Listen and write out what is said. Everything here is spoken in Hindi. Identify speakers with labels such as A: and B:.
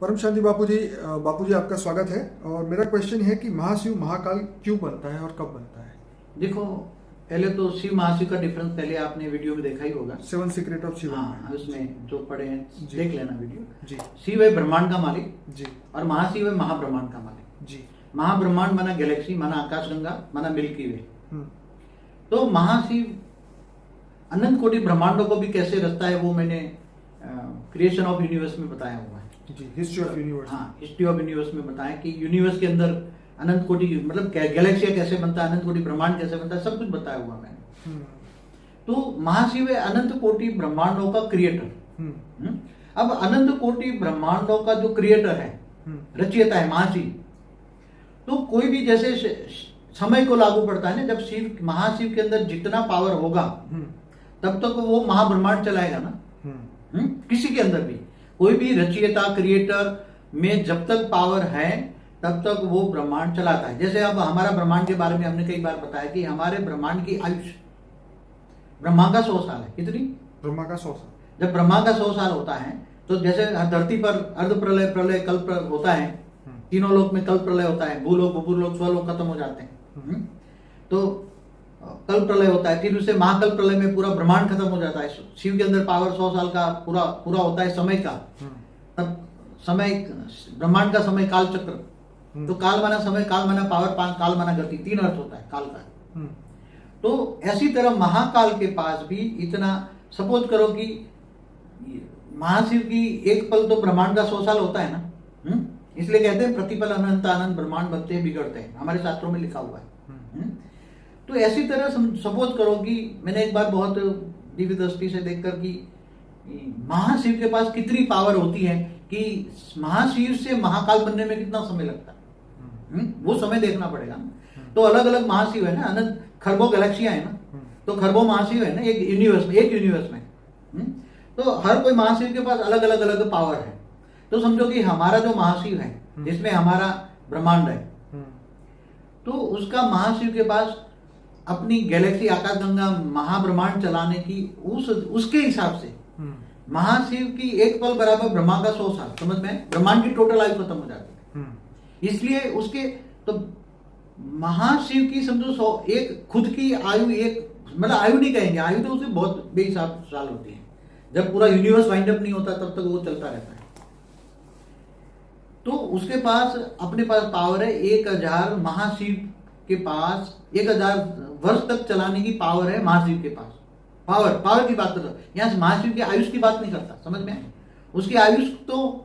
A: परम शांति बापू जी आपका स्वागत है। और मेरा क्वेश्चन है कि महाशिव महाकाल क्यों बनता है और कब बनता है?
B: देखो, पहले तो शिव महाशिव का डिफरेंस पहले आपने वीडियो में देखा ही होगा,
A: 7 सीक्रेट ऑफ शिव।
B: हाँ, उसमें जो पढ़े हैं देख लेना वीडियो
A: जी।
B: शिव है ब्रह्मांड का मालिक
A: जी।
B: और महाशिव है महाब्रह्मांड का मालिक
A: जी।
B: महाब्रह्मांड माना गैलेक्सी, माना आकाशगंगा, माना मिल्की वे।
A: हम्म।
B: तो महाशिव अनंत कोटि ब्रह्मांडों को भी कैसे रचता है वो मैंने क्रिएशन ऑफ यूनिवर्स में बताया हुआ है।
A: जी, हिस्ट्री ऑफ यूनिवर्स।
B: हाँ, हिस्ट्री ऑफ यूनिवर्स में बताया कि यूनिवर्स के अंदर अनंत कोटि मतलब गैलेक्सी कैसे बनता है, अनंत कोटि ब्रह्मांड कैसे बनता है, सब कुछ बताया हुआ मैंने। तो महाशिव है अनंत कोटि ब्रह्मांडों का क्रिएटर। अब अनंत कोटि ब्रह्मांडों का जो क्रिएटर है, रचयिता है महाशिव। तो कोई भी जैसे समय को लागू पड़ता है ना, जब शिव महाशिव के अंदर जितना पावर होगा तब तक वो महाब्रह्मांड चलाएगा ना। किसी के अंदर भी कोई भी रचयिता क्रिएटर में जब तक पावर है तब तक वो ब्रह्मांड चलाता है। जैसे अब हमारा ब्रह्मांड के बारे में हमने कई बार बताया कि हमारे ब्रह्मांड की आयुष ब्रह्मा का 100 साल है। कितनी?
A: ब्रह्मा का 100 साल।
B: जब ब्रह्मा का 100 साल होता है तो जैसे धरती पर अर्ध प्रलय, प्रलय, कल्प होता है, तीनों लोक में कल्प प्रलय होता है, भूलोक, भूपुरलोक, स्वलोक खत्म हो जाते हैं। तो कल्प प्रलय होता है, फिर उससे महाकल्प प्रलय में पूरा ब्रह्मांड खत्म हो जाता है। शिव के अंदर पावर 100 साल का पूरा होता है समय का। तब समय ब्रह्मांड का समय काल चक्र। तो काल माना समय, काल माना पावर, काल माना गति, 3 अर्थ होता है काल का। तो ऐसी तरह महाकाल के पास भी इतना, सपोज करो कि महाशिव की एक पल तो ब्रह्मांड का 100 साल होता है ना। इसलिए कहते हैं प्रतिपल अनंत आनंद ब्रह्मांड बनते हैं बिगड़ते हैं, हमारे शास्त्रों में लिखा हुआ है। तो ऐसी तरह सपोज करो कि मैंने एक बार बहुत दिव्य दृष्टि से देखकर कि महाशिव के पास कितनी पावर होती है कि महाशिव से महाकाल बनने में कितना समय लगता है, वो समय देखना पड़ेगा। तो अलग अलग महाशिव है ना, अनंत खरबों गैलेक्सियां है ना, तो खरबों महाशिव है ना एक यूनिवर्स में। तो हर कोई महाशिव के पास अलग अलग पावर है। तो समझो कि हमारा जो महाशिव है जिसमें हमारा ब्रह्मांड है, तो उसका महाशिव के पास अपनी गैलेक्सी आकाशगंगा महाब्रह्मांड चलाने की उसके हिसाब से महाशिव की एक पल बराबर ब्रह्मा का 100 साल। समझ में? ब्रह्मांड की टोटल आयु खत्म हो जाती है। इसलिए उसके तो महाशिव की समझो एक खुद की आयु, एक मतलब आयु नहीं कहेंगे, आयु तो उसे बहुत बेहिसाब साल होती है। जब पूरा यूनिवर्स वाइंड अप नहीं होता तब तक वो चलता रहता है। तो उसके पास अपने पास पावर है 1000, महाशिव के पास 1000 वर्ष तक चलाने की पावर है महाशिव के पास। पावर की बात कर रहा हूं, यहां से महाशिव की आयुष की बात नहीं करता। समझ में? उसकी आयुष तो